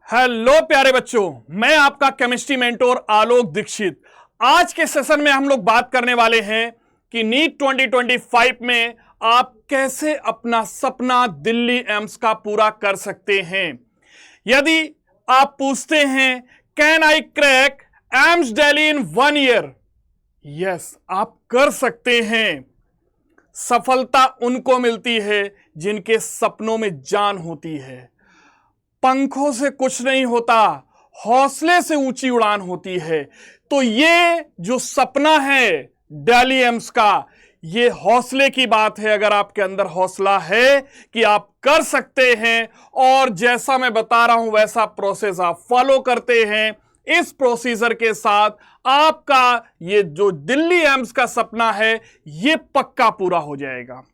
Hello प्यारे बच्चों, मैं आपका केमिस्ट्री मेंटोर आलोक दीक्षित। आज के सेशन में हम लोग बात करने वाले हैं कि नीट 2025 में आप कैसे अपना सपना दिल्ली एम्स का पूरा कर सकते हैं। यदि आप पूछते हैं can I crack AIIMS Delhi in 1 year, yes आप कर सकते हैं। सफलता उनको मिलती है जिनके सपनों में जान होती है। पंखों से कुछ नहीं होता, हौसले से ऊंची उड़ान होती है। तो ये जो सपना है दिल्ली एम्स का, ये हौसले की बात है। अगर आपके अंदर हौसला है कि आप कर सकते हैं और जैसा मैं बता रहा हूं वैसा प्रोसेस आप फॉलो करते हैं, इस प्रोसीजर के साथ आपका ये जो दिल्ली एम्स का सपना है ये पक्का पूरा हो जाएगा।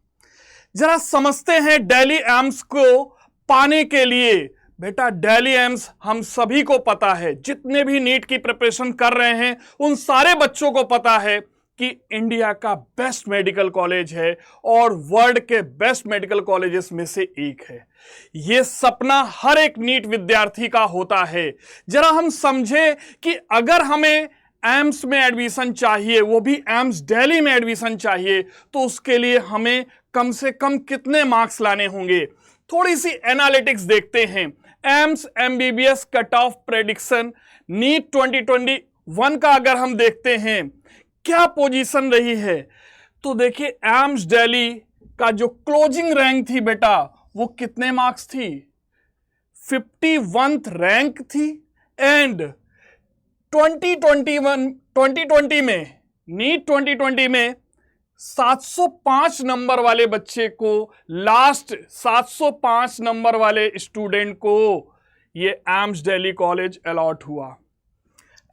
जरा समझते हैं दिल्ली एम्स को पाने के लिए। बेटा दिल्ली एम्स हम सभी को पता है, जितने भी नीट की प्रिपरेशन कर रहे हैं उन सारे बच्चों को पता है कि इंडिया का बेस्ट मेडिकल कॉलेज है और वर्ल्ड के बेस्ट मेडिकल कॉलेजेस में से एक है। यह सपना हर एक नीट विद्यार्थी का होता है। जरा हम समझे कि अगर हमें एम्स में एडमिशन चाहिए, वो भी एम्स दिल्ली में एडमिशन चाहिए, तो उसके लिए हमें कम से कम कितने मार्क्स लाने होंगे। थोड़ी सी एनालिटिक्स देखते हैं। AIIMS MBBS cut off prediction NEET 2021 का अगर हम देखते हैं क्या पोजीशन रही है, तो देखिए एम्स दिल्ली का जो क्लोजिंग रैंक थी बेटा, वो कितने मार्क्स थी? 51th रैंक थी। एंड 2020 में नीट 2020 में 705 नंबर वाले बच्चे को, लास्ट 705 नंबर वाले स्टूडेंट को ये एम्स दिल्ली कॉलेज अलॉट हुआ।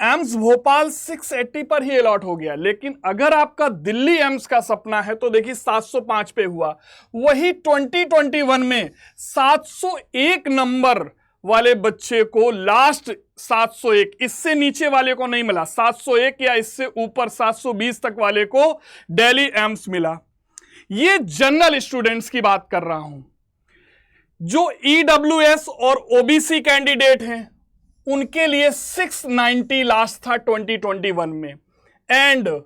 एम्स भोपाल 680 पर ही अलॉट हो गया। लेकिन अगर आपका दिल्ली एम्स का सपना है तो देखिए 705 पे हुआ। वही 2021 में 701 नंबर वाले बच्चे को, लास्ट 701, इससे नीचे वाले को नहीं मिला। 701 या इससे ऊपर 720 तक वाले को दिल्ली एम्स मिला। ये जनरल स्टूडेंट्स की बात कर रहा हूं। जो ईडब्ल्यूएस और ओबीसी कैंडिडेट हैं उनके लिए 690 लास्ट था 2021 में। एंड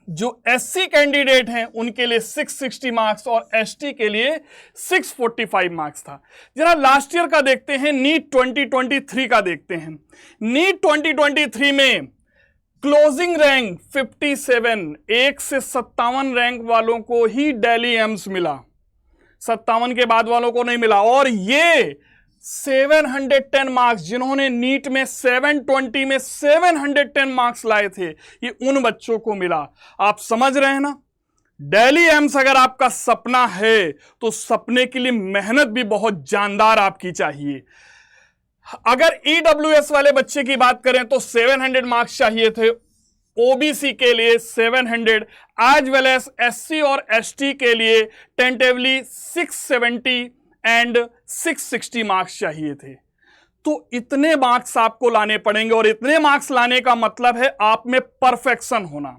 जो एससी कैंडिडेट हैं उनके लिए 660 मार्क्स और एसटी के लिए 645 मार्क्स था। जरा लास्ट ईयर का देखते हैं, नीट 2023 का देखते हैं। नीट 2023 में क्लोजिंग रैंक 57, 1 से 57 रैंक वालों को ही दिल्ली एम्स मिला, 57 के बाद वालों को नहीं मिला। और ये 710 मार्क्स, जिन्होंने नीट में 720 में 710 मार्क्स लाए थे, ये उन बच्चों को मिला। आप समझ रहे हैं ना, दिल्ली एम्स अगर आपका सपना है तो सपने के लिए मेहनत भी बहुत जानदार आपकी चाहिए। अगर ईडब्ल्यूएस वाले बच्चे की बात करें तो 700 मार्क्स चाहिए थे, ओबीसी के लिए 700, एज वेल एज एससी और एसटी के लिए टेंटेवली 670 एंड 660 मार्क्स चाहिए थे। तो इतने मार्क्स आपको लाने पड़ेंगे और इतने मार्क्स लाने का मतलब है आप में परफेक्शन होना।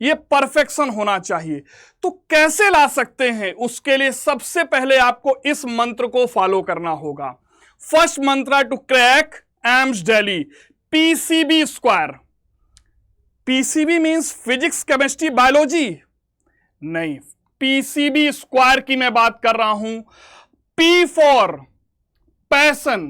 ये परफेक्शन होना चाहिए। तो कैसे ला सकते हैं? उसके लिए सबसे पहले आपको इस मंत्र को फॉलो करना होगा। फर्स्ट मंत्र to crack AIIMS Delhi, PCB square. PCB means physics chemistry biology नहीं, पीसीबी स्क्वायर की मैं बात कर रहा हूं। P for passion.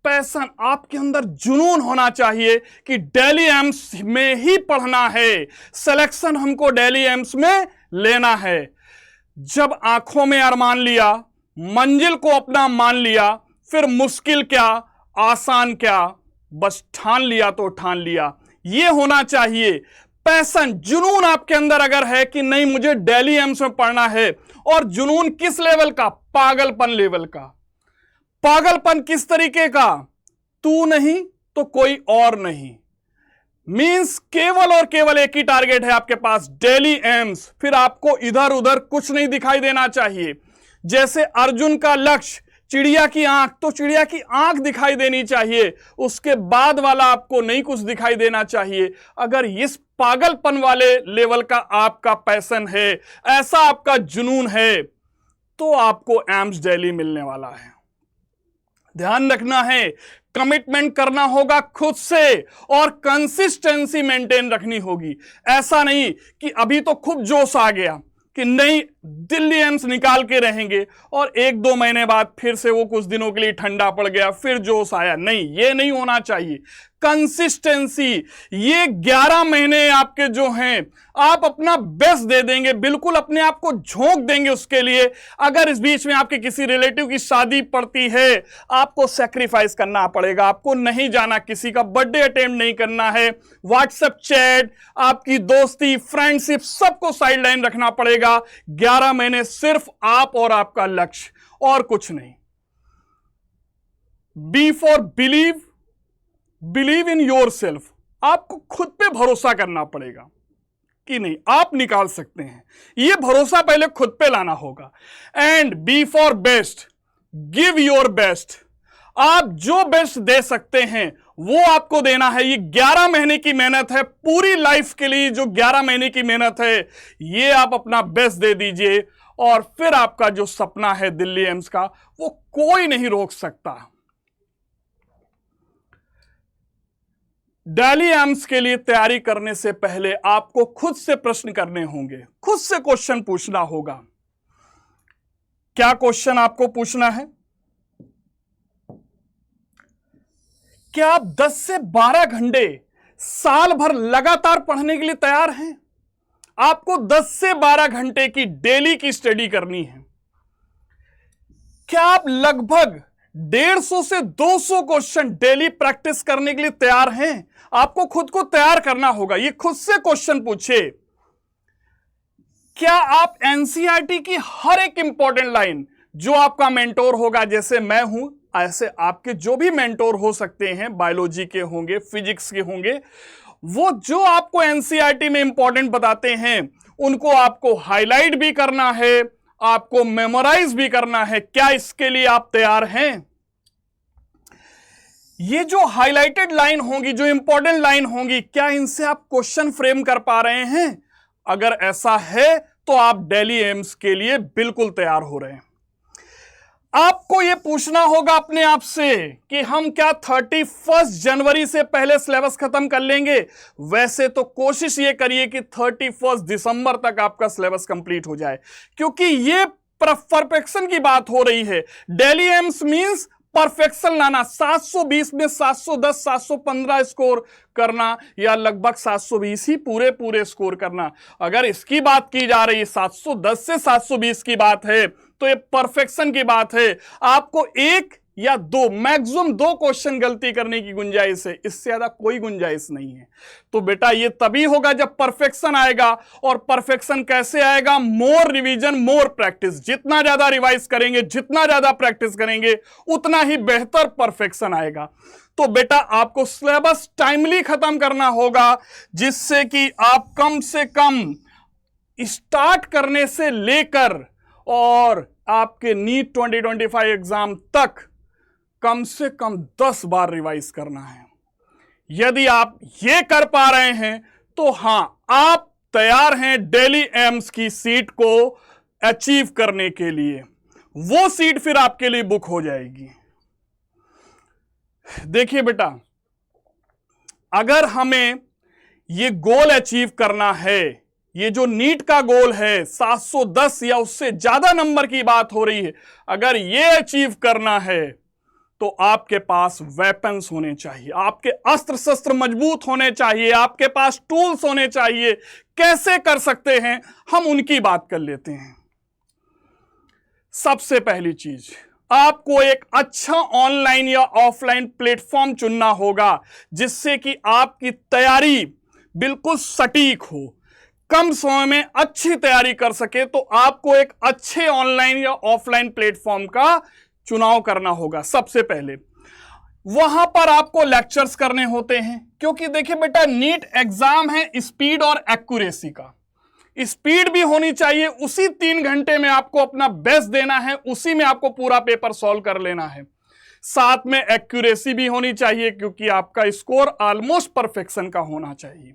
पैशन, आपके अंदर जुनून होना चाहिए कि दिल्ली एम्स में ही पढ़ना है, सिलेक्शन हमको दिल्ली एम्स में लेना है। जब आंखों में अरमान लिया, मंजिल को अपना मान लिया, फिर मुश्किल क्या आसान क्या, बस ठान लिया तो ठान लिया। यह होना चाहिए पैशन, जुनून आपके अंदर अगर है कि नहीं मुझे दिल्ली एम्स में पढ़ना है। और जुनून किस लेवल का? पागलपन लेवल का। पागलपन किस तरीके का? तू नहीं तो कोई और नहीं। मींस केवल और केवल एक ही टारगेट है आपके पास, दिल्ली एम्स। फिर आपको इधर उधर कुछ नहीं दिखाई देना चाहिए। जैसे अर्जुन का लक्ष्य चिड़िया की आंख, तो चिड़िया की आंख दिखाई देनी चाहिए, उसके बाद वाला आपको नहीं कुछ दिखाई देना चाहिए। अगर इस पागलपन वाले लेवल का आपका पैशन है, ऐसा आपका जुनून है, तो आपको एम्स दिल्ली मिलने वाला है। ध्यान रखना है, कमिटमेंट करना होगा खुद से और कंसिस्टेंसी मेंटेन रखनी होगी। ऐसा नहीं कि अभी तो खूब जोश आ गया कि नहीं दिल्ली एम्स निकाल के रहेंगे और 1-2 महीने बाद फिर से वो कुछ दिनों के लिए ठंडा पड़ गया, फिर जोश आया। नहीं, ये नहीं होना चाहिए। कंसिस्टेंसी, ये 11 महीने आपके जो हैं आप अपना बेस्ट दे देंगे, बिल्कुल अपने आप को झोंक देंगे उसके लिए। अगर इस बीच में आपके किसी रिलेटिव की शादी पड़ती है, आपको सैक्रिफाइस करना पड़ेगा। आपको नहीं जाना, किसी का बर्थडे अटेंड नहीं करना है, व्हाट्सएप चैट, आपकी दोस्ती, फ्रेंडशिप, सबको साइडलाइन रखना पड़ेगा। 11 महीने सिर्फ आप और आपका लक्ष्य, और कुछ नहीं। Be for believe, believe in your self. आपको खुद पे भरोसा करना पड़ेगा कि नहीं आप निकाल सकते हैं, यह भरोसा पहले खुद पे लाना होगा। And be for best, give your best. आप जो बेस्ट दे सकते हैं वो आपको देना है। ये 11 महीने की मेहनत है, पूरी लाइफ के लिए जो 11 महीने की मेहनत है, ये आप अपना बेस्ट दे दीजिए और फिर आपका जो सपना है दिल्ली एम्स का, वो कोई नहीं रोक सकता। दिल्ली एम्स के लिए तैयारी करने से पहले आपको खुद से प्रश्न करने होंगे, खुद से क्वेश्चन पूछना होगा। क्या क्वेश्चन आपको पूछना है? क्या आप 10 से 12 घंटे साल भर लगातार पढ़ने के लिए तैयार हैं? आपको 10 से 12 घंटे की डेली की स्टडी करनी है। क्या आप लगभग 150 से 200 क्वेश्चन डेली प्रैक्टिस करने के लिए तैयार हैं? आपको खुद को तैयार करना होगा। ये खुद से क्वेश्चन पूछे। क्या आप एनसीईआरटी की हर एक इंपॉर्टेंट लाइन, जो आपका मेंटोर होगा, जैसे मैं हूं ऐसे आपके जो भी मेंटोर हो सकते हैं, बायोलॉजी के होंगे, फिजिक्स के होंगे, वो जो आपको एनसीईआरटी में इंपॉर्टेंट बताते हैं उनको आपको हाईलाइट भी करना है, आपको मेमोराइज भी करना है। क्या इसके लिए आप तैयार हैं? ये जो हाईलाइटेड लाइन होंगी, जो इंपॉर्टेंट लाइन होंगी, क्या इनसे आप क्वेश्चन फ्रेम कर पा रहे हैं? अगर ऐसा है तो आप दिल्ली एम्स के लिए बिल्कुल तैयार हो रहे हैं। आपको यह पूछना होगा अपने आप से कि हम क्या 31 जनवरी से पहले सिलेबस खत्म कर लेंगे? वैसे तो कोशिश ये करिए कि 31 दिसंबर तक आपका सिलेबस कंप्लीट हो जाए, क्योंकि ये परफेक्शन की बात हो रही है। दिल्ली एम्स मींस परफेक्शन लाना, 720 में 710 715 स्कोर करना, या लगभग 720 ही पूरे स्कोर करना। अगर इसकी बात की जा रही है, 710 से 720 की बात है, तो ये परफेक्शन की बात है। आपको 1 या 2, मैक्सिमम 2 क्वेश्चन गलती करने की गुंजाइश है, इससे ज्यादा कोई गुंजाइश नहीं है। तो बेटा ये तभी होगा जब परफेक्शन आएगा। और परफेक्शन कैसे आएगा? मोर रिवीजन, मोर प्रैक्टिस। जितना ज्यादा रिवाइज करेंगे, जितना ज्यादा प्रैक्टिस करेंगे, उतना ही बेहतर परफेक्शन आएगा। तो बेटा आपको सिलेबस टाइमली खत्म करना होगा, जिससे कि आप कम से कम स्टार्ट करने से लेकर और आपके नीट 2025 एग्जाम तक कम से कम 10 बार रिवाइज करना है। यदि आप ये कर पा रहे हैं तो हां, आप तैयार हैं दिल्ली एम्स की सीट को अचीव करने के लिए। वो सीट फिर आपके लिए बुक हो जाएगी। देखिए बेटा, अगर हमें ये गोल अचीव करना है, ये जो नीट का गोल है 710 या उससे ज्यादा नंबर की बात हो रही है, अगर ये अचीव करना है तो आपके पास वेपन्स होने चाहिए, आपके अस्त्र शस्त्र मजबूत होने चाहिए, आपके पास टूल्स होने चाहिए। कैसे कर सकते हैं, हम उनकी बात कर लेते हैं। सबसे पहली चीज, आपको एक अच्छा ऑनलाइन या ऑफलाइन प्लेटफॉर्म चुनना होगा, जिससे कि आपकी तैयारी बिल्कुल सटीक हो, कम समय में अच्छी तैयारी कर सके। तो आपको एक अच्छे ऑनलाइन या ऑफलाइन प्लेटफॉर्म का चुनाव करना होगा। सबसे पहले वहां पर आपको लेक्चर्स करने होते हैं, क्योंकि देखिए बेटा, नीट एग्जाम है स्पीड और एक्यूरेसी का। स्पीड भी होनी चाहिए, उसी 3 घंटे में आपको अपना बेस्ट देना है, उसी में आपको पूरा पेपर सॉल्व कर लेना है। साथ में एक्यूरेसी भी होनी चाहिए, क्योंकि आपका स्कोर ऑलमोस्ट परफेक्शन का होना चाहिए।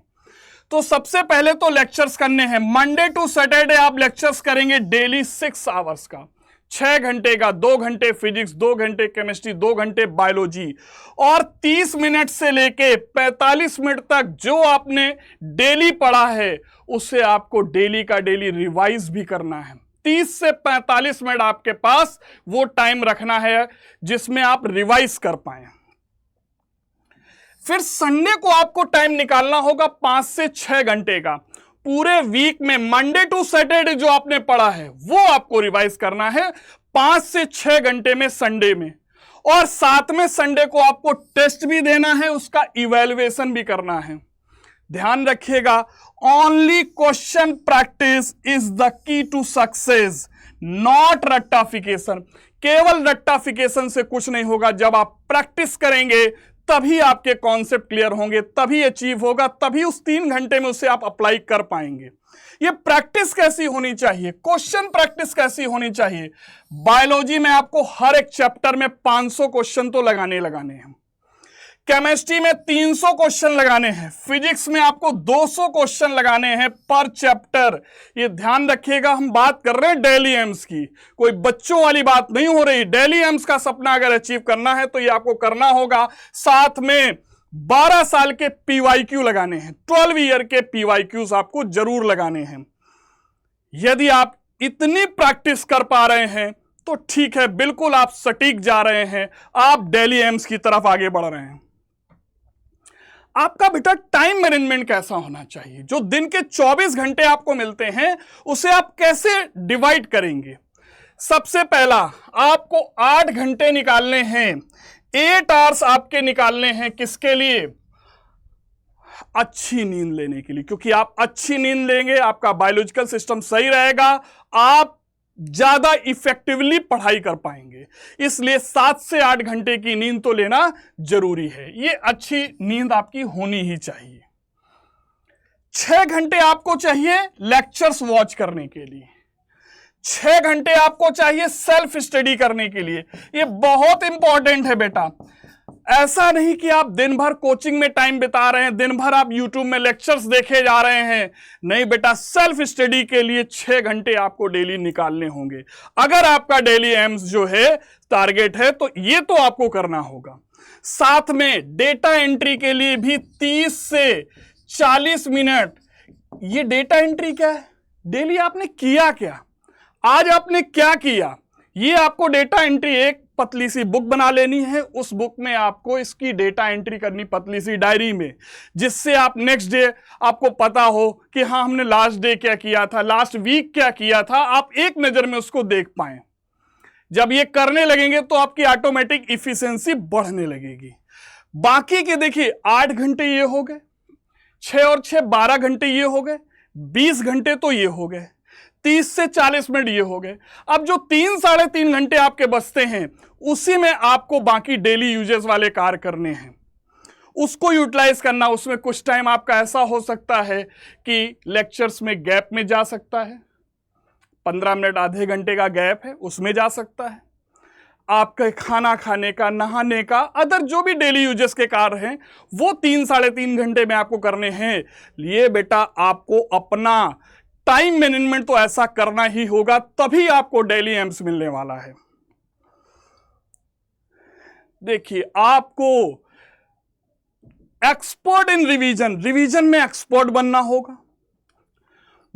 तो सबसे पहले तो लेक्चर्स करने हैं। मंडे टू सैटरडे आप लेक्चर्स करेंगे डेली 6 आवर्स का। 6 घंटे का 2 घंटे फिजिक्स, 2 घंटे केमिस्ट्री, 2 घंटे बायोलॉजी, और 30 मिनट से लेके 45 मिनट तक जो आपने डेली पढ़ा है उसे आपको डेली का डेली रिवाइज भी करना है। 30 से 45 मिनट आपके पास वो टाइम रखना है जिसमें आप रिवाइज कर पाए। फिर संडे को आपको टाइम निकालना होगा 5 से 6 घंटे का। पूरे वीक में मंडे टू सैटरडे जो आपने पढ़ा है वो आपको रिवाइज करना है 5 से 6 घंटे में संडे में, और साथ में संडे को आपको टेस्ट भी देना है, उसका इवैल्यूएशन भी करना है। ध्यान रखिएगा, only question practice is the key to success, not रट्टाफिकेशन। केवल रट्टाफिकेशन से कुछ नहीं होगा। जब आप प्रैक्टिस करेंगे तभी आपके कॉन्सेप्ट क्लियर होंगे, तभी अचीव होगा, तभी उस 3 घंटे में उसे आप अप्लाई कर पाएंगे। ये प्रैक्टिस कैसी होनी चाहिए, क्वेश्चन प्रैक्टिस कैसी होनी चाहिए? बायोलॉजी में आपको हर एक चैप्टर में 500 क्वेश्चन तो लगाने हैं, केमिस्ट्री में 300 क्वेश्चन लगाने हैं, फिजिक्स में आपको 200 क्वेश्चन लगाने हैं पर चैप्टर। ये ध्यान रखिएगा, हम बात कर रहे हैं डेली एम्स की, कोई बच्चों वाली बात नहीं हो रही। डेली एम्स का सपना अगर अचीव करना है तो ये आपको करना होगा। साथ में 12 साल के पीवाईक्यू लगाने हैं, 12 ईयर के पीवाईक्यूज आपको जरूर लगाने हैं। यदि आप इतनी प्रैक्टिस कर पा रहे हैं तो ठीक है, बिल्कुल आप सटीक जा रहे हैं, आप डेली एम्स की तरफ आगे बढ़ रहे हैं। आपका बेटा टाइम मैनेजमेंट कैसा होना चाहिए? जो दिन के 24 घंटे आपको मिलते हैं उसे आप कैसे डिवाइड करेंगे? सबसे पहला, आपको 8 घंटे निकालने हैं, 8 आवर्स आपके निकालने हैं। किसके लिए? अच्छी नींद लेने के लिए, क्योंकि आप अच्छी नींद लेंगे आपका बायोलॉजिकल सिस्टम सही रहेगा, आप ज्यादा इफेक्टिवली पढ़ाई कर पाएंगे। इसलिए 7 से 8 घंटे की नींद तो लेना जरूरी है। ये अच्छी नींद आपकी होनी ही चाहिए। 6 घंटे आपको चाहिए लेक्चर्स वॉच करने के लिए, 6 घंटे आपको चाहिए सेल्फ स्टडी करने के लिए। ये बहुत इंपॉर्टेंट है बेटा। ऐसा नहीं कि आप दिन भर कोचिंग में टाइम बिता रहे हैं, दिन भर आप यूट्यूब में लेक्चर्स देखे जा रहे हैं। नहीं बेटा, सेल्फ स्टडी के लिए 6 घंटे आपको डेली निकालने होंगे। अगर आपका डेली एम्स जो है टारगेट है तो ये तो आपको करना होगा। साथ में डेटा एंट्री के लिए भी 30 से 40 मिनट। ये डेटा एंट्री क्या है? डेली आपने किया क्या, आज आपने क्या किया, ये आपको डेटा एंट्री। एक पतली सी बुक बना लेनी है, उस बुक में आपको इसकी डेटा एंट्री करनी, पतली सी डायरी में, जिससे आप नेक्स्ट डे आपको पता हो कि हाँ हमने लास्ट डे क्या किया था, लास्ट वीक क्या किया था, आप एक नजर में उसको देख पाएं। जब ये करने लगेंगे तो आपकी ऑटोमेटिक इफिशिएंसी बढ़ने लगेगी। बाकी के देखिए 8 घंटे ये हो गए, 6 और 6 12 घंटे ये हो गए, 20 घंटे तो ये हो गए, 30 से 40 मिनट ये हो गए। अब जो 3-3.5 घंटे आपके बचते हैं उसी में आपको बाकी डेली यूजेस वाले कार्य करने हैं, उसको यूटिलाइज करना। उसमें कुछ टाइम आपका ऐसा हो सकता है कि लेक्चर्स में गैप में जा सकता है, 15 मिनट आधे घंटे का गैप है उसमें जा सकता है। आपके खाना खाने का, नहाने का, अदर जो भी डेली यूजेस के कार्य हैं वो 3-3.5 घंटे में आपको करने हैं। ये बेटा आपको अपना टाइम मैनेजमेंट तो ऐसा करना ही होगा, तभी आपको डेली एम्स मिलने वाला है। देखिए, आपको एक्सपर्ट इन रिवीजन में एक्सपर्ट बनना होगा।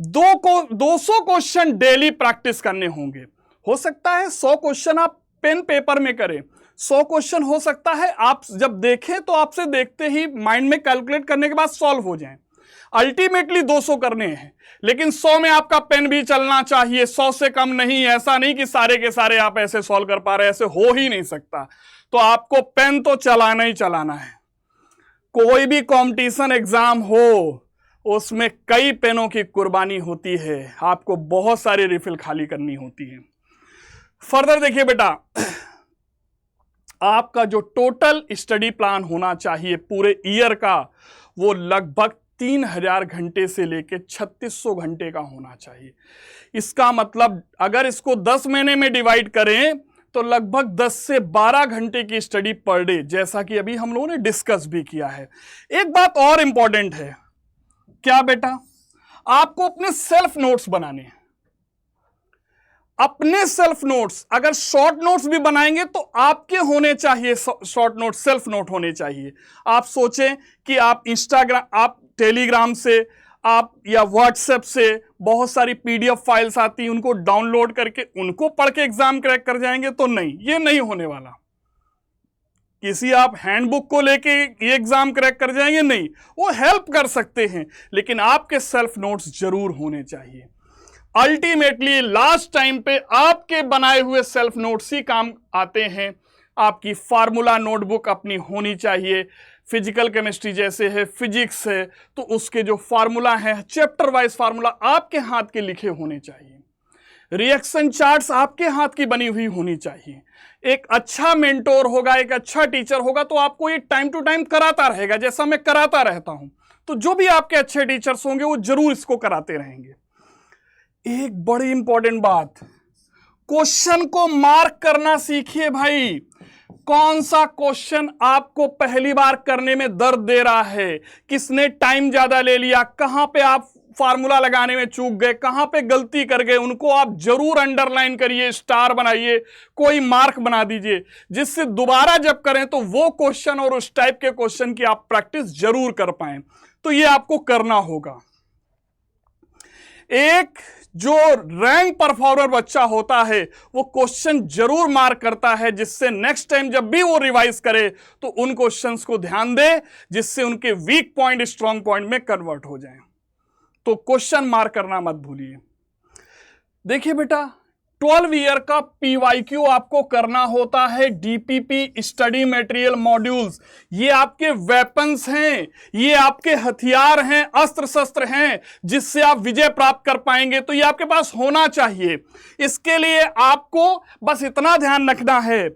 200 क्वेश्चन डेली प्रैक्टिस करने होंगे। हो सकता है 100 क्वेश्चन आप पेन पेपर में करें, 100 क्वेश्चन हो सकता है आप जब देखें तो आपसे देखते ही माइंड में कैलकुलेट करने के बाद सॉल्व हो जाएं। अल्टीमेटली 200 करने हैं, लेकिन 100 में आपका पेन भी चलना चाहिए, 100 से कम नहीं। ऐसा नहीं कि सारे के सारे आप ऐसे सॉल्व कर पा रहे, ऐसे हो ही नहीं सकता। तो आपको पेन तो चलाना ही चलाना है। कोई भी कंपटीशन एग्जाम हो उसमें कई पेनों की कुर्बानी होती है, आपको बहुत सारी रिफिल खाली करनी होती है। फर्दर देखिए बेटा, आपका जो टोटल स्टडी प्लान होना चाहिए पूरे ईयर का, वो लगभग 3000 घंटे से लेके 3600 घंटे का होना चाहिए। इसका मतलब अगर इसको 10 महीने में डिवाइड करें तो लगभग 10 से 12 घंटे की स्टडी पर डे, जैसा कि अभी हम लोगों ने डिस्कस भी किया है। एक बात और इंपॉर्टेंट है, क्या बेटा? आपको अपने सेल्फ नोट्स बनाने हैं। अपने सेल्फ नोट्स, अगर शॉर्ट नोट्स भी बनाएंगे तो आपके होने चाहिए, शॉर्ट नोट सेल्फ नोट होने चाहिए। आप सोचें कि आप इंस्टाग्राम, आप टेलीग्राम से, आप या व्हाट्सएप से बहुत सारी पीडीएफ फाइल्स आती हैं, उनको डाउनलोड करके उनको पढ़ के एग्जाम क्रैक कर जाएंगे, तो नहीं, ये नहीं होने वाला। किसी आप हैंडबुक को लेके ये एग्जाम क्रैक कर जाएंगे, नहीं, वो हेल्प कर सकते हैं, लेकिन आपके सेल्फ नोट्स जरूर होने चाहिए। अल्टीमेटली लास्ट टाइम पे आपके बनाए हुए सेल्फ नोट्स ही काम आते हैं। आपकी फार्मूला नोटबुक अपनी होनी चाहिए। फिजिकल केमिस्ट्री जैसे है, फिजिक्स है, तो उसके जो फार्मूला है, चैप्टर वाइज फार्मूला आपके हाथ के लिखे होने चाहिए। रिएक्शन चार्ट्स आपके हाथ की बनी हुई होनी चाहिए। एक अच्छा मेंटोर होगा, एक अच्छा टीचर होगा, तो आपको ये टाइम टू टाइम कराता रहेगा, जैसा मैं कराता रहता हूं। तो जो भी आपके अच्छे टीचर्स होंगे वो जरूर इसको कराते रहेंगे। एक बड़ी इंपॉर्टेंट बात, क्वेश्चन को मार्क करना सीखिए भाई। कौन सा क्वेश्चन आपको पहली बार करने में दर्द दे रहा है, किसने टाइम ज्यादा ले लिया, कहां पे आप फार्मूला लगाने में चूक गए, कहां पे गलती कर गए, उनको आप जरूर अंडरलाइन करिए, स्टार बनाइए, कोई मार्क बना दीजिए, जिससे दोबारा जब करें तो वो क्वेश्चन और उस टाइप के क्वेश्चन की आप प्रैक्टिस जरूर कर पाएं। तो ये आपको करना होगा। एक जो रैंक परफॉर्मर बच्चा होता है वो क्वेश्चन जरूर मार्क करता है, जिससे नेक्स्ट टाइम जब भी वो रिवाइज करे तो उन क्वेश्चंस को ध्यान दे, जिससे उनके वीक पॉइंट स्ट्रांग पॉइंट में कन्वर्ट हो जाए। तो क्वेश्चन मार्क करना मत भूलिए। देखिए बेटा, 12 ईयर का पीवाईक्यू आपको करना होता है डीपीपी स्टडी मटेरियल मॉड्यूल्स। ये आपके वेपन्स हैं, ये आपके हथियार हैं, अस्त्र शस्त्र हैं, जिससे आप विजय प्राप्त कर पाएंगे। तो ये आपके पास होना चाहिए। इसके लिए आपको बस इतना ध्यान रखना है,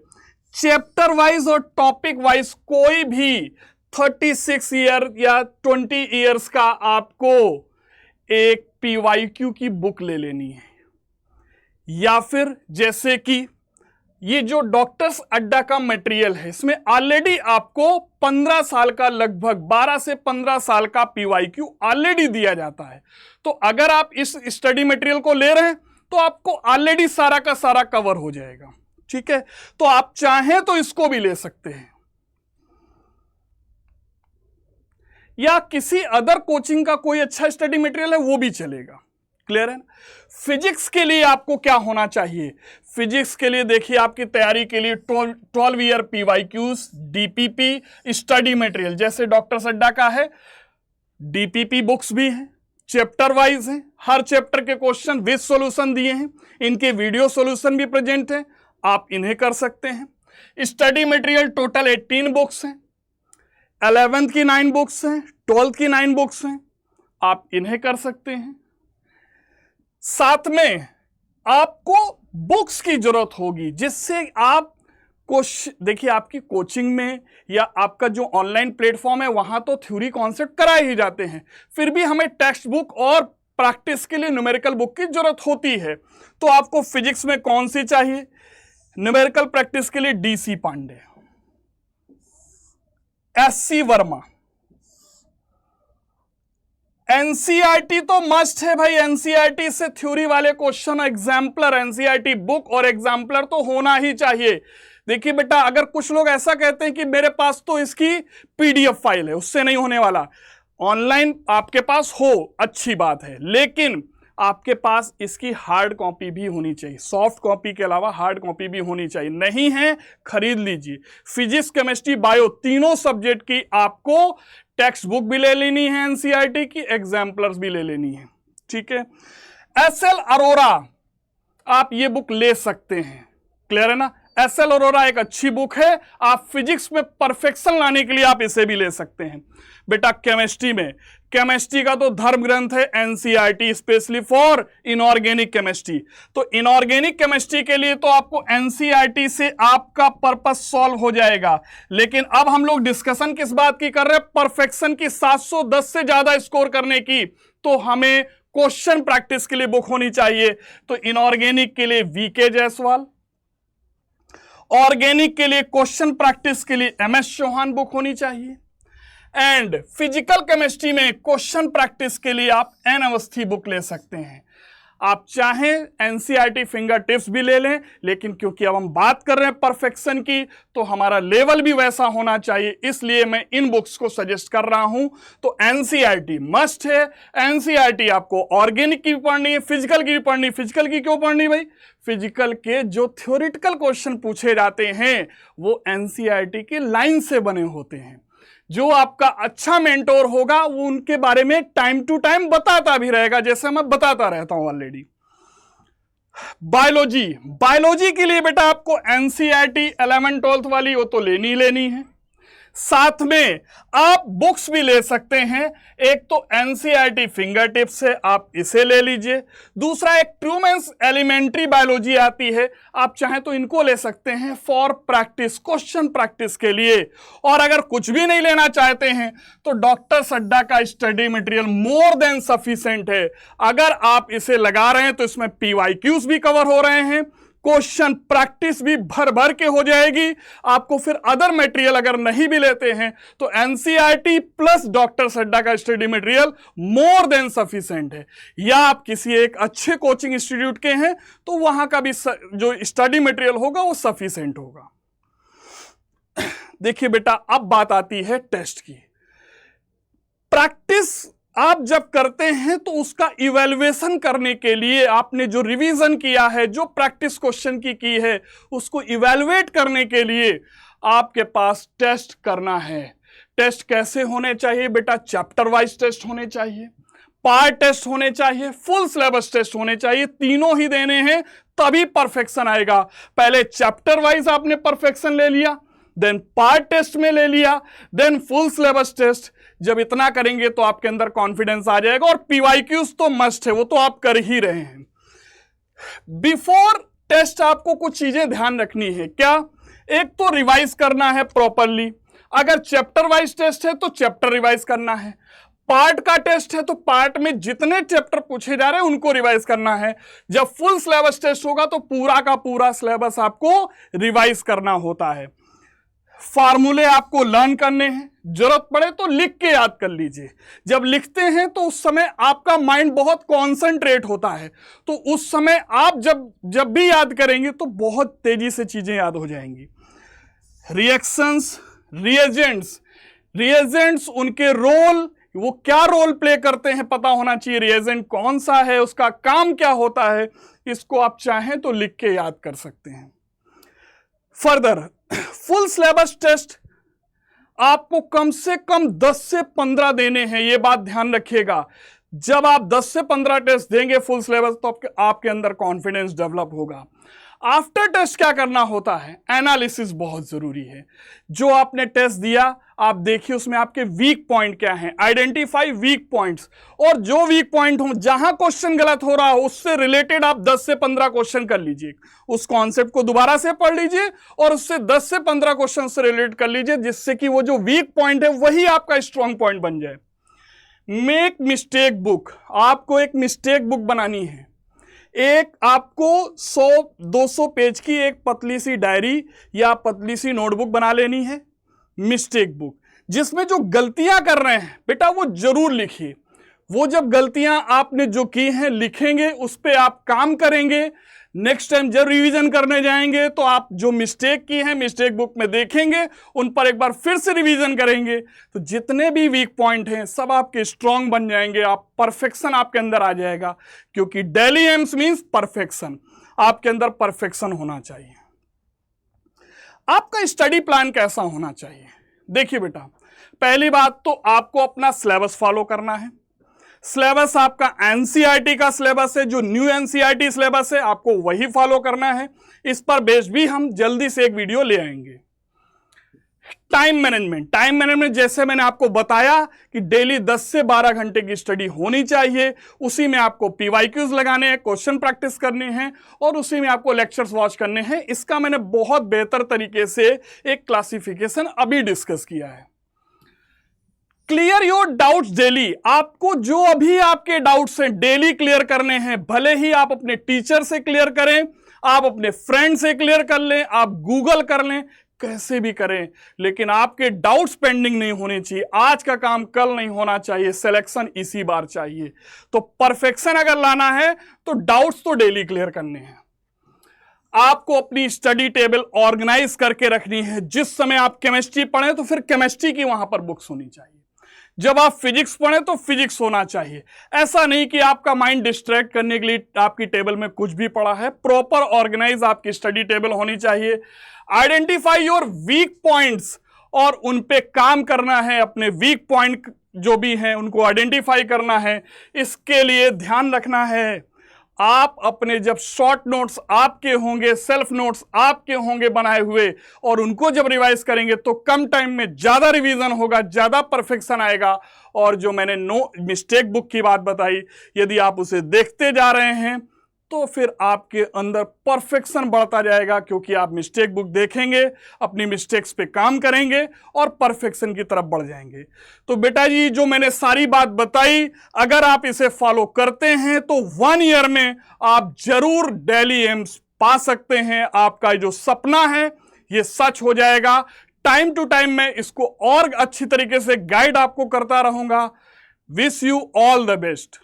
चैप्टर वाइज और टॉपिक वाइज कोई भी 36 ईयर या 20 ईयर्स का आपको एक पीवाईक्यू की बुक ले लेनी है। या फिर जैसे कि ये जो डॉक्टर्स अड्डा का मटेरियल है, इसमें ऑलरेडी आपको 15 साल का, लगभग 12 से 15 साल का पीवाईक्यू ऑलरेडी दिया जाता है। तो अगर आप इस स्टडी मटेरियल को ले रहे हैं तो आपको ऑलरेडी सारा का सारा कवर हो जाएगा। ठीक है, तो आप चाहें तो इसको भी ले सकते हैं, या किसी अदर कोचिंग का कोई अच्छा स्टडी मटेरियल है वो भी चलेगा। क्लियर है ना? फिजिक्स के लिए आपको क्या होना चाहिए? फिजिक्स के लिए देखिए, आपकी तैयारी के लिए 12 year PYQs, DPP study material जैसे डॉक्टर अड्डा का है, डीपीपी बुक्स भी हैं, चैप्टर वाइज हैं, हर चैप्टर के क्वेश्चन विद सॉल्यूशन दिए हैं, इनके वीडियो सॉल्यूशन भी प्रेजेंट है, आप इन्हें कर सकते हैं। स्टडी मटेरियल टोटल 18 बुक्स हैं, 11th की 9 बुक्स हैं, 12th की 9 बुक्स हैं, आप इन्हें कर सकते हैं। साथ में आपको बुक्स की जरूरत होगी, जिससे आप देखिए, आपकी कोचिंग में या आपका जो ऑनलाइन प्लेटफॉर्म है वहां तो थ्योरी कॉन्सेप्ट कराए ही जाते हैं, फिर भी हमें टेक्स्ट बुक और प्रैक्टिस के लिए न्यूमेरिकल बुक की जरूरत होती है। तो आपको फिजिक्स में कौन सी चाहिए? न्यूमेरिकल प्रैक्टिस के लिए डीसी पांडे, एससी वर्मा। एनसीईआरटी तो मस्ट है भाई, एनसीईआरटी से थ्योरी वाले क्वेश्चन, एग्जाम्पलर एनसीईआरटी बुक और एग्जाम्पलर तो होना ही चाहिए। देखिए बेटा, अगर कुछ लोग ऐसा कहते हैं कि मेरे पास तो इसकी पीडीएफ फाइल है, उससे नहीं होने वाला। ऑनलाइन आपके पास हो, अच्छी बात है, लेकिन आपके पास इसकी हार्ड कॉपी भी होनी चाहिए। सॉफ्ट कॉपी के अलावा हार्ड कॉपी भी होनी चाहिए। नहीं है, खरीद लीजिए। फिजिक्स, केमिस्ट्री, बायो तीनों सब्जेक्ट की आपको टेक्स्ट बुक भी ले लेनी है, एनसीईआरटी की एग्जाम्पलर्स भी ले लेनी है। ठीक है, एसएल अरोरा आप ये बुक ले सकते हैं। क्लियर है ना? एसएल अरोरा एक अच्छी बुक है, आप फिजिक्स में परफेक्शन लाने के लिए आप इसे भी ले सकते हैं। बेटा केमिस्ट्री में, केमिस्ट्री का तो धर्म ग्रंथ है NCERT, specially for inorganic chemistry. तो इनऑर्गेनिक केमिस्ट्री के लिए तो आपको एनसीईआरटी से आपका पर्पस सॉल्व हो जाएगा। लेकिन अब हम लोग डिस्कशन किस बात की कर रहे हैं? परफेक्शन की, 710 से ज्यादा स्कोर करने की। तो हमें क्वेश्चन प्रैक्टिस के लिए बुक होनी चाहिए। तो इनऑर्गेनिक के लिए वीके जायसवाल, ऑर्गेनिक के लिए क्वेश्चन प्रैक्टिस के लिए एमएस चौहान बुक होनी चाहिए, एंड फिजिकल केमिस्ट्री में क्वेश्चन प्रैक्टिस के लिए आप एन अवस्थी बुक ले सकते हैं। आप चाहें एनसीईआरटी फिंगर टिप्स भी ले लें, लेकिन क्योंकि अब हम बात कर रहे हैं परफेक्शन की तो हमारा लेवल भी वैसा होना चाहिए, इसलिए मैं इन बुक्स को सजेस्ट कर रहा हूं। तो एनसीईआरटी मस्ट है। एनसीईआरटी आपको ऑर्गेनिक की भी पढ़नी है, फिजिकल की भी पढ़नी। फिजिकल की क्यों पढ़नी भाई? फिजिकल के जो थ्योरेटिकल क्वेश्चन पूछे जाते हैं वो एनसीईआरटी के लाइन से बने होते हैं। जो आपका अच्छा मेंटोर होगा वो उनके बारे में टाइम टू टाइम बताता भी रहेगा, जैसे मैं बताता रहता हूं ऑलरेडी। बायोलॉजी के लिए बेटा आपको एनसीईआरटी 11 12 वाली वो तो लेनी है। साथ में आप बुक्स भी ले सकते हैं। एक तो एनसीईआरटी फिंगर टिप्स है, आप इसे ले लीजिए। दूसरा एक ट्रूमैन्स एलिमेंट्री बायोलॉजी आती है, आप चाहें तो इनको ले सकते हैं फॉर प्रैक्टिस, क्वेश्चन प्रैक्टिस के लिए। और अगर कुछ भी नहीं लेना चाहते हैं तो डॉक्टर सड्डा का study material more than sufficient है। अगर आप इसे लगा रहे हैं तो इसमें पीवाईक्यूज भी कवर हो रहे हैं, क्वेश्चन प्रैक्टिस भी भर भर के हो जाएगी। आपको फिर अदर मटेरियल अगर नहीं भी लेते हैं तो एनसीईआरटी प्लस डॉक्टर सड्डा का study material more than sufficient है। या आप किसी एक अच्छे कोचिंग इंस्टीट्यूट के हैं तो वहां का भी जो स्टडी मटेरियल होगा वो सफिशिएंट होगा। देखिए बेटा, अब बात आती है टेस्ट की। प्रैक्टिस आप जब करते हैं तो उसका इवैल्यूएशन करने के लिए आपने जो रिवीजन किया है, जो प्रैक्टिस क्वेश्चन की है, उसको इवैल्यूएट करने के लिए आपके पास टेस्ट करना है। टेस्ट कैसे होने चाहिए बेटा? चैप्टर वाइज टेस्ट होने चाहिए, पार्ट टेस्ट होने चाहिए, फुल सिलेबस टेस्ट होने चाहिए। तीनों ही देने हैं तभी परफेक्शन आएगा। पहले चैप्टर वाइज आपने परफेक्शन ले लिया, देन पार्ट टेस्ट में ले लिया, देन फुल सिलेबस टेस्ट। जब इतना करेंगे तो आपके अंदर कॉन्फिडेंस आ जाएगा। और पीवाईक्यूज तो मस्ट है, वो तो आप कर ही रहे हैं। बिफोर टेस्ट आपको कुछ चीजें ध्यान रखनी है। क्या? एक तो रिवाइज करना है प्रॉपरली। अगर चैप्टर वाइज टेस्ट है तो चैप्टर रिवाइज करना है, पार्ट का टेस्ट है तो पार्ट में जितने चैप्टर पूछे जा रहे हैं उनको रिवाइज करना है। जब फुल सिलेबस टेस्ट होगा तो पूरा का पूरा सिलेबस आपको रिवाइज करना होता है। फार्मूले आपको लर्न करने हैं, जरूरत पड़े तो लिख के याद कर लीजिए। जब लिखते हैं तो उस समय आपका माइंड बहुत कॉन्सेंट्रेट होता है, तो उस समय आप जब भी याद करेंगे तो बहुत तेजी से चीजें याद हो जाएंगी। रिएक्शंस, रिएजेंट्स उनके रोल, वो क्या रोल प्ले करते हैं पता होना चाहिए। रिएजेंट कौन सा है, उसका काम क्या होता है, इसको आप चाहें तो लिख के याद कर सकते हैं। फर्दर फुल सिलेबस टेस्ट आपको कम से कम 10 से 15 देने हैं, ये बात ध्यान रखिएगा। जब आप 10 से 15 टेस्ट देंगे फुल सिलेबस तो आपके अंदर कॉन्फिडेंस डेवलप होगा। आफ्टर टेस्ट क्या करना होता है? एनालिसिस बहुत जरूरी है। जो आपने टेस्ट दिया आप देखिए उसमें आपके वीक पॉइंट क्या हैं, आइडेंटिफाई वीक पॉइंट्स। और जो वीक पॉइंट हो, जहां क्वेश्चन गलत हो रहा हो उससे रिलेटेड आप 10 से 15 क्वेश्चन कर लीजिए। उस कॉन्सेप्ट को दोबारा से पढ़ लीजिए और उससे 10 से 15 क्वेश्चन से रिलेट कर लीजिए, जिससे कि वो जो वीक पॉइंट है वही आपका स्ट्रॉन्ग पॉइंट बन जाए। मेक मिस्टेक बुक, आपको एक मिस्टेक बुक बनानी है। एक आपको 100-200 पेज की एक पतली सी डायरी या पतली सी नोटबुक बना लेनी है, मिस्टेक बुक, जिसमें जो गलतियां कर रहे हैं बेटा वो जरूर लिखिए। वो जब गलतियां आपने जो की हैं लिखेंगे, उस पर आप काम करेंगे। नेक्स्ट टाइम जब रिवीजन करने जाएंगे तो आप जो मिस्टेक की है मिस्टेक बुक में देखेंगे, उन पर एक बार फिर से रिवीजन करेंगे, तो जितने भी वीक पॉइंट हैं सब आपके स्ट्रांग बन जाएंगे। आप परफेक्शन आपके अंदर आ जाएगा, क्योंकि डेली एम्स मींस परफेक्शन। आपके अंदर परफेक्शन होना चाहिए। आपका स्टडी प्लान कैसा होना चाहिए? देखिए बेटा, पहली बात तो आपको अपना सिलेबस फॉलो करना है। सिलेबस आपका एनसीईआरटी का सिलेबस है, जो न्यू एनसीईआरटी सिलेबस है आपको वही फॉलो करना है। इस पर बेस्ड भी हम जल्दी से एक वीडियो ले आएंगे। टाइम मैनेजमेंट जैसे मैंने आपको बताया कि डेली 10 से 12 घंटे की स्टडी होनी चाहिए। उसी में आपको पीवाईक्यूज लगाने हैं, क्वेश्चन प्रैक्टिस करने हैं और उसी में आपको लेक्चर्स वॉच करने हैं। इसका मैंने बहुत बेहतर तरीके से एक क्लासिफिकेशन अभी डिस्कस किया है। क्लियर योर डाउट्स डेली, आपको जो अभी आपके डाउट्स हैं डेली क्लियर करने हैं। भले ही आप अपने टीचर से क्लियर करें, आप अपने फ्रेंड से क्लियर कर लें, आप गूगल कर लें, कैसे भी करें, लेकिन आपके डाउट्स पेंडिंग नहीं होने चाहिए। आज का काम कल नहीं होना चाहिए, सिलेक्शन इसी बार चाहिए। तो परफेक्शन अगर लाना है तो डाउट्स तो डेली क्लियर करने हैं। आपको अपनी स्टडी टेबल ऑर्गेनाइज करके रखनी है। जिस समय आप केमिस्ट्री पढ़ें तो फिर केमिस्ट्री की वहां पर बुक्स होनी चाहिए, जब आप फिजिक्स पढ़ें तो फिजिक्स होना चाहिए। ऐसा नहीं कि आपका माइंड डिस्ट्रैक्ट करने के लिए आपकी टेबल में कुछ भी पड़ा है। प्रॉपर ऑर्गेनाइज आपकी स्टडी टेबल होनी चाहिए। आइडेंटिफाई योर वीक पॉइंट्स, और उन पे काम करना है। अपने वीक पॉइंट जो भी हैं उनको आइडेंटिफाई करना है। इसके लिए ध्यान रखना है, आप अपने जब शॉर्ट नोट्स आपके होंगे, सेल्फ नोट्स आपके होंगे बनाए हुए, और उनको जब रिवाइज करेंगे तो कम टाइम में ज्यादा रिवीजन होगा, ज्यादा परफेक्शन आएगा। और जो मैंने नो मिस्टेक बुक की बात बताई, यदि आप उसे देखते जा रहे हैं तो फिर आपके अंदर परफेक्शन बढ़ता जाएगा, क्योंकि आप मिस्टेक बुक देखेंगे, अपनी मिस्टेक्स पे काम करेंगे और परफेक्शन की तरफ बढ़ जाएंगे। तो बेटा जी, जो मैंने सारी बात बताई, अगर आप इसे फॉलो करते हैं तो 1 ईयर में आप जरूर डेली एम्स पा सकते हैं। आपका जो सपना है ये सच हो जाएगा। टाइम टू टाइम मैं इसको और अच्छी तरीके से गाइड आपको करता रहूंगा। Wish you all the best.